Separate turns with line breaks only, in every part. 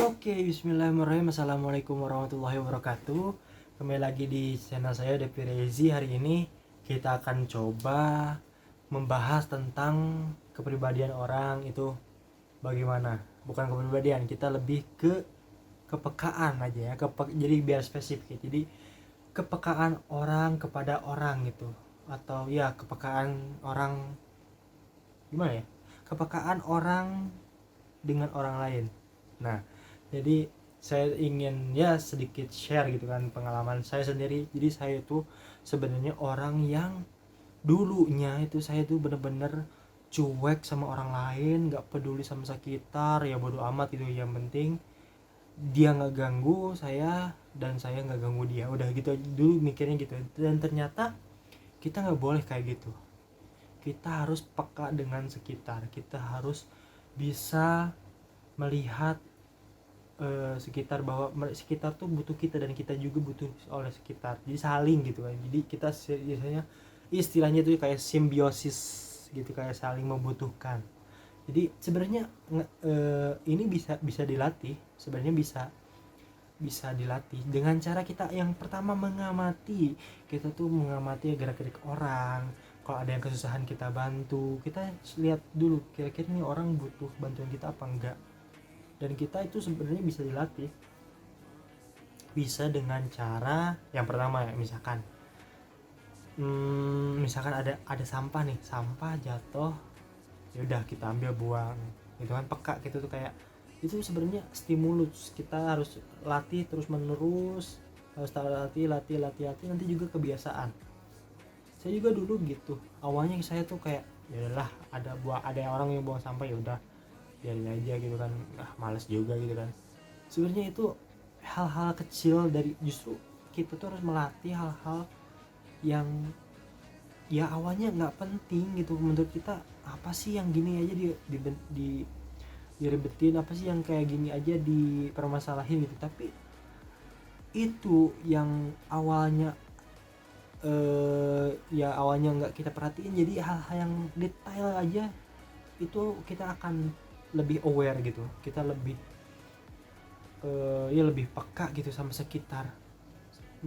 Oke, bismillahirrahmanirrahim. Assalamualaikum warahmatullahi wabarakatuh. Kembali lagi di channel saya, Depi Rezi. Hari ini kita akan coba membahas tentang kepribadian orang itu bagaimana. Bukan kepribadian, kita lebih ke kepekaan aja ya. Jadi biar spesifik. Jadi kepekaan orang kepada orang gitu. Atau ya kepekaan orang, gimana ya? Kepekaan orang dengan orang lain. Nah, jadi saya ingin ya sedikit share gitu kan pengalaman saya sendiri. Jadi saya itu sebenarnya orang yang dulunya itu saya tuh bener-bener cuek sama orang lain, nggak peduli sama sekitar, ya bodo amat gitu. Yang penting dia nggak ganggu saya dan saya nggak ganggu dia, udah gitu aja dulu mikirnya gitu. Dan ternyata kita nggak boleh kayak gitu. Kita harus peka dengan sekitar, kita harus bisa melihat sekitar, bahwa sekitar tuh butuh kita dan kita juga butuh oleh sekitar, jadi saling gitu kan. Jadi kita biasanya istilahnya tuh kayak simbiosis gitu, kayak saling membutuhkan. Jadi sebenarnya ini bisa dilatih, sebenarnya bisa dilatih dengan cara kita yang pertama mengamati. Kita tuh mengamati gerak-gerik orang. Kalau ada yang kesusahan kita bantu, kita lihat dulu kira-kira nih orang butuh bantuan kita apa enggak. Dan kita itu sebenarnya bisa dilatih, bisa dengan cara yang pertama ya, misalkan ada sampah nih, sampah jatuh, ya udah kita ambil buang gitu kan. Peka gitu tuh, kayak itu sebenarnya stimulus. Kita harus latih terus menerus, harus latih nanti juga kebiasaan. Saya juga dulu gitu, awalnya saya tuh kayak ya udahlah, ada orang yang buang sampah, ya udah biarin aja gitu kan, males juga gitu kan. Sebenarnya itu hal-hal kecil, dari justru kita tuh harus melatih hal-hal yang ya awalnya nggak penting gitu menurut kita. Apa sih yang gini aja diribetin, apa sih yang kayak gini aja dipermasalahin gitu. Tapi itu yang awalnya ya awalnya nggak kita perhatiin, jadi hal-hal yang detail aja itu kita akan lebih aware gitu, kita lebih ya lebih peka gitu sama sekitar.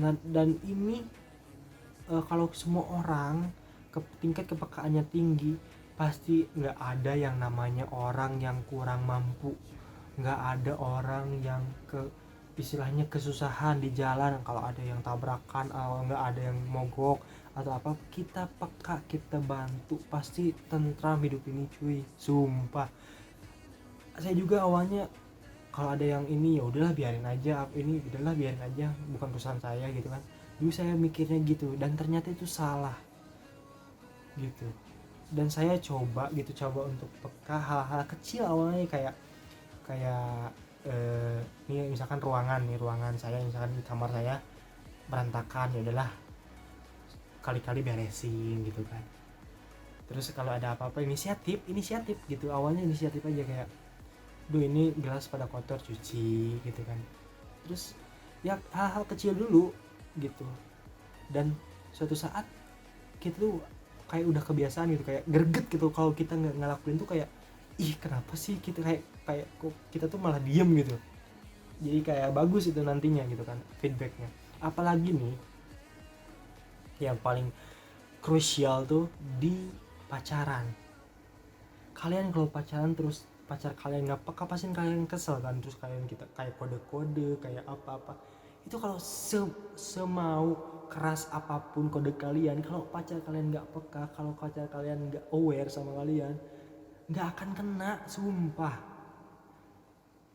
Nah, dan ini kalau semua orang tingkat kepekaannya tinggi, pasti nggak ada yang namanya orang yang kurang mampu, nggak ada orang yang istilahnya kesusahan di jalan. Kalau ada yang tabrakan, nggak ada yang mogok atau apa, kita peka, kita bantu, pasti tentram hidup ini cuy, sumpah. Saya juga awalnya kalau ada yang ini ya udahlah biarin aja, bukan perusahaan saya gitu kan. Dulu saya mikirnya gitu, dan ternyata itu salah gitu. Dan saya coba untuk peka hal-hal kecil awalnya, kayak ini misalkan ruangan saya, misalkan di kamar saya berantakan, ya udahlah kali-kali beresin gitu kan. Terus kalau ada apa-apa inisiatif gitu, awalnya inisiatif aja, kayak ini gelas pada kotor, cuci gitu kan. Terus ya hal-hal kecil dulu gitu. Dan suatu saat kita tuh kayak udah kebiasaan gitu, kayak greget gitu kalau kita nggak ngelakuin tuh, kayak ih kenapa sih kita kayak kok kita tuh malah diem gitu. Jadi kayak bagus itu nantinya gitu kan feedbacknya. Apalagi nih yang paling krusial tuh di pacaran. Kalian kalau pacaran terus pacar kalian nggak peka, pasti kalian kesel kan. Terus kalian kita kayak kode-kode, kayak apa-apa itu. Kalau semau keras apapun kode kalian, kalau pacar kalian nggak peka, kalau pacar kalian nggak aware sama kalian, nggak akan kena, sumpah.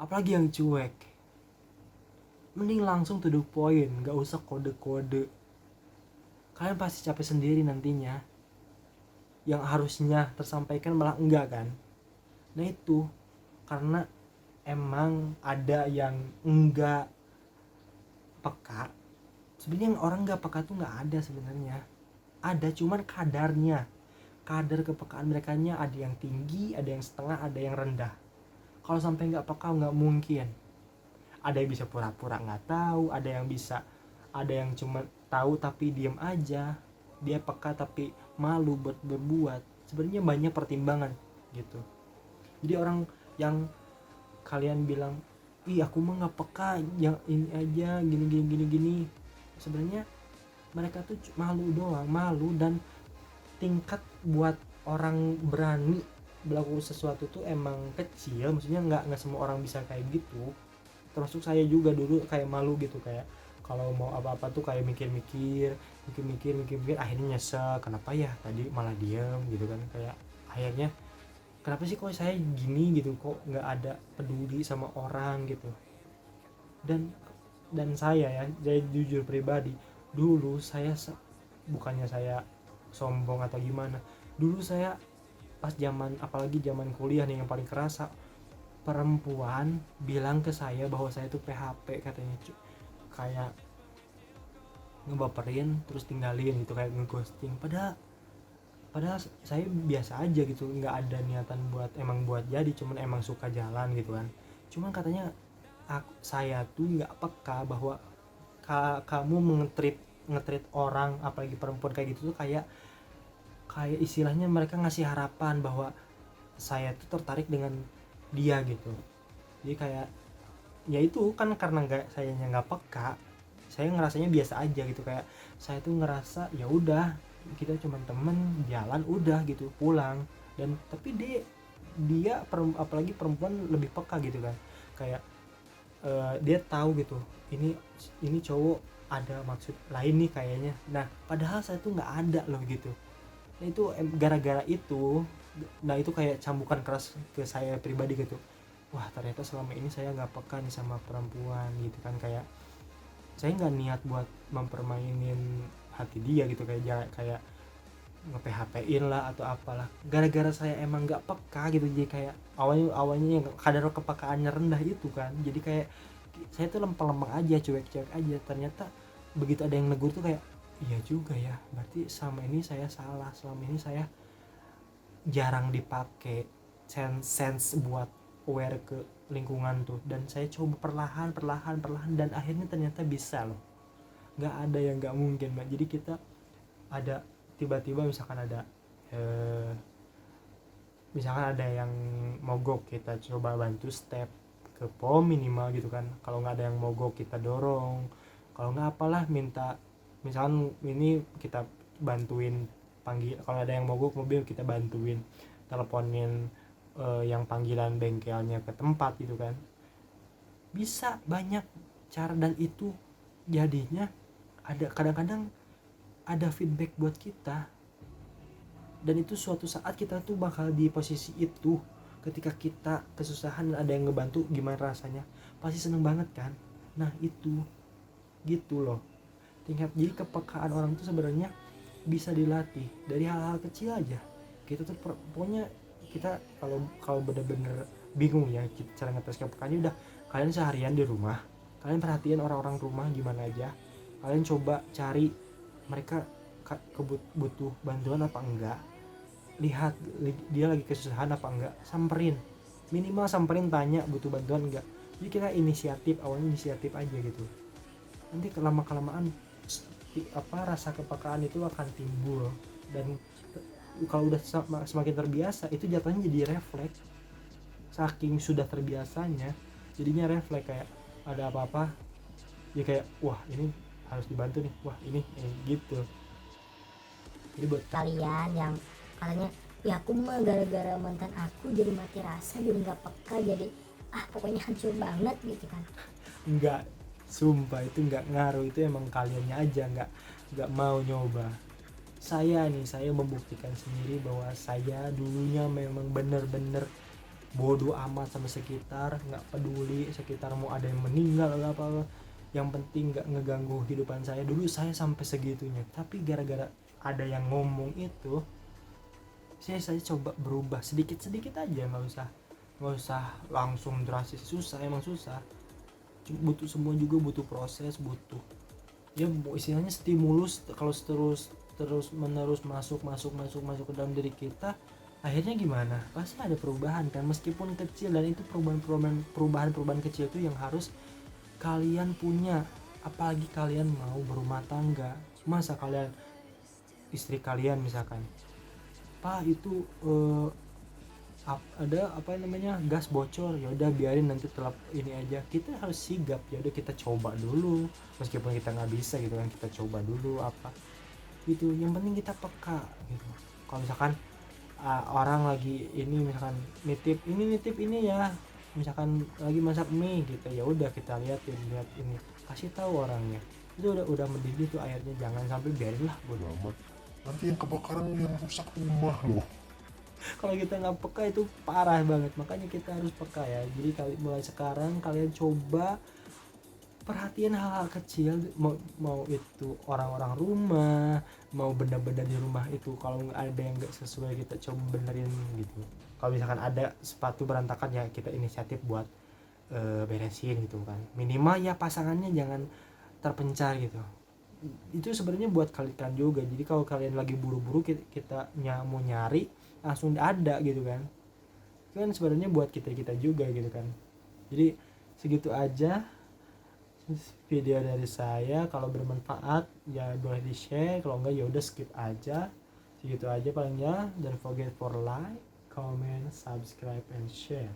Apalagi yang cuek, mending langsung to the point, nggak usah kode-kode. Kalian pasti capek sendiri nantinya, yang harusnya tersampaikan malah enggak kan. Nah itu karena emang ada yang enggak peka. Sebenarnya orang enggak peka tuh enggak ada sebenarnya. Ada, cuman kadarnya. Kadar kepekaan mereka nya ada yang tinggi, ada yang setengah, ada yang rendah. Kalau sampai enggak peka enggak mungkin. Ada yang bisa pura-pura enggak tahu, ada yang cuma tahu tapi diam aja. Dia peka tapi malu buat berbuat. Sebenarnya banyak pertimbangan gitu. Jadi orang yang kalian bilang ih aku mah nggak peka, yang ini aja gini gini gini gini. Sebenarnya mereka tuh malu doang, malu. Dan tingkat buat orang berani melakukan sesuatu tuh emang kecil, maksudnya nggak semua orang bisa kayak gitu. Termasuk saya juga dulu kayak malu gitu, kayak kalau mau apa-apa tuh kayak mikir-mikir akhirnya nyesel kenapa ya tadi malah diem gitu kan. Kayak akhirnya kenapa sih kok saya gini gitu, kok nggak ada peduli sama orang gitu. Dan saya jujur pribadi, dulu saya bukannya saya sombong atau gimana, dulu saya pas zaman, apalagi zaman kuliah nih yang paling kerasa, perempuan bilang ke saya bahwa saya tuh PHP katanya, kayak ngebaperin terus tinggalin gitu, kayak ngeghosting. Padahal saya biasa aja gitu, nggak ada niatan buat emang buat jadi, cuman emang suka jalan gitu kan. Cuman katanya saya tuh nggak peka bahwa kamu ngetrit orang apalagi perempuan kayak gitu tuh kayak kayak istilahnya mereka ngasih harapan bahwa saya tuh tertarik dengan dia gitu. Jadi kayak ya itu kan karena sayanya nggak peka, saya ngerasanya biasa aja gitu. Kayak saya tuh ngerasa ya udah kita cuma temen jalan udah gitu pulang. Dan tapi apalagi perempuan lebih peka gitu kan. Kayak dia tahu gitu, ini cowok ada maksud lain nih kayaknya. Nah padahal saya tuh nggak ada loh gitu. Nah itu gara-gara itu, nah itu kayak cambukan keras ke saya pribadi gitu. Wah ternyata selama ini saya nggak peka nih sama perempuan gitu kan. Kayak saya nggak niat buat mempermainin hati dia gitu, kayak nge-PHP-in lah atau apalah, gara-gara saya emang nggak peka gitu. Jadi kayak awalnya yang kadar kepekaannya rendah itu kan, jadi kayak saya tuh lempeng-lempeng aja, cuek-cuek aja. Ternyata begitu ada yang negur tuh kayak iya juga ya, berarti selama ini saya salah, selama ini saya jarang dipakai sense buat aware ke lingkungan tuh. Dan saya coba perlahan dan akhirnya ternyata bisa loh. Nggak ada yang nggak mungkin Mbak. Jadi kita ada tiba-tiba eh, misalkan ada yang mogok, kita coba bantu step ke pom minimal gitu kan. Kalau nggak ada yang mogok kita dorong, kalau nggak apalah minta, misalkan ini kita bantuin panggil, kalau ada yang mogok mobil kita bantuin teleponin yang panggilan bengkelnya ke tempat gitu kan. Bisa banyak cara, dan itu jadinya ada kadang-kadang ada feedback buat kita. Dan itu suatu saat kita tuh bakal di posisi itu, ketika kita kesusahan dan ada yang ngebantu, gimana rasanya, pasti seneng banget kan. Nah itu gitu loh tingkat. Jadi kepekaan orang tuh sebenarnya bisa dilatih dari hal-hal kecil aja. Kita tuh pokoknya kita kalau bener-bener bingung ya cara ngetes kepekaannya, udah kalian seharian di rumah, kalian perhatiin orang-orang rumah gimana aja, kalian coba cari mereka butuh bantuan apa enggak, lihat dia lagi kesusahan apa enggak, samperin, minimal samperin, tanya butuh bantuan enggak. Jadi kita awalnya inisiatif aja gitu. Nanti lama kelamaan rasa kepekaan itu akan timbul. Dan kalau udah semakin terbiasa, itu jatuhnya jadi refleks. Saking sudah terbiasanya jadinya refleks, kayak ada apa-apa ya kayak wah ini harus dibantu nih, wah ini gitu. Jadi buat
kalian yang katanya ya aku mah gara-gara mantan aku jadi mati rasa, jadi nggak peka, jadi pokoknya hancur banget gitu kan.
enggak, sumpah itu enggak ngaruh, itu emang kaliannya aja enggak mau nyoba. Saya membuktikan sendiri bahwa saya dulunya memang bener-bener bodoh amat sama sekitar, nggak peduli sekitar mau ada yang meninggal atau apa, yang penting nggak ngeganggu kehidupan saya. Dulu saya sampai segitunya, tapi gara-gara ada yang ngomong itu, saya coba berubah sedikit aja, nggak usah langsung drastis, susah, emang susah. Butuh, semua juga butuh proses, butuh ya istilahnya stimulus. Kalau terus menerus masuk ke dalam diri kita, akhirnya gimana, pasti ada perubahan kan, meskipun kecil. Dan itu perubahan kecil itu yang harus kalian punya. Apalagi kalian mau berumah tangga, masa istri kalian misalkan, pak itu ada apa namanya gas bocor, ya udah biarin nanti telap ini aja. Kita harus sigap, ya udah kita coba dulu meskipun kita nggak bisa gitu kan, kita coba dulu apa gitu, yang penting kita peka gitu. Kalau misalkan orang lagi ini misalkan nitip ini ya, misalkan lagi masak mie gitu, ya udah kita lihat ini, kasih tahu orangnya, itu udah mendidih tuh airnya, jangan sampai biarin lah bodo amat.
Nanti yang kebakaran yang rusak rumah loh.
Kalau kita nggak peka itu parah banget, makanya kita harus peka ya. Jadi mulai sekarang kalian coba perhatian hal-hal kecil, mau itu orang-orang rumah, mau benda-benda di rumah itu, kalau nggak ada yang nggak sesuai kita coba benerin gitu. Kalau misalkan ada sepatu berantakan ya kita inisiatif buat beresin gitu kan, minimal ya pasangannya jangan terpencar gitu. Itu sebenarnya buat kalian juga, jadi kalau kalian lagi buru-buru kita mau nyari langsung ada gitu kan, itu kan sebenarnya buat kita juga gitu kan. Jadi segitu aja video dari saya, kalau bermanfaat ya boleh di share, kalau enggak ya udah skip aja. Segitu aja palingnya, don't forget for like, comment, subscribe and share.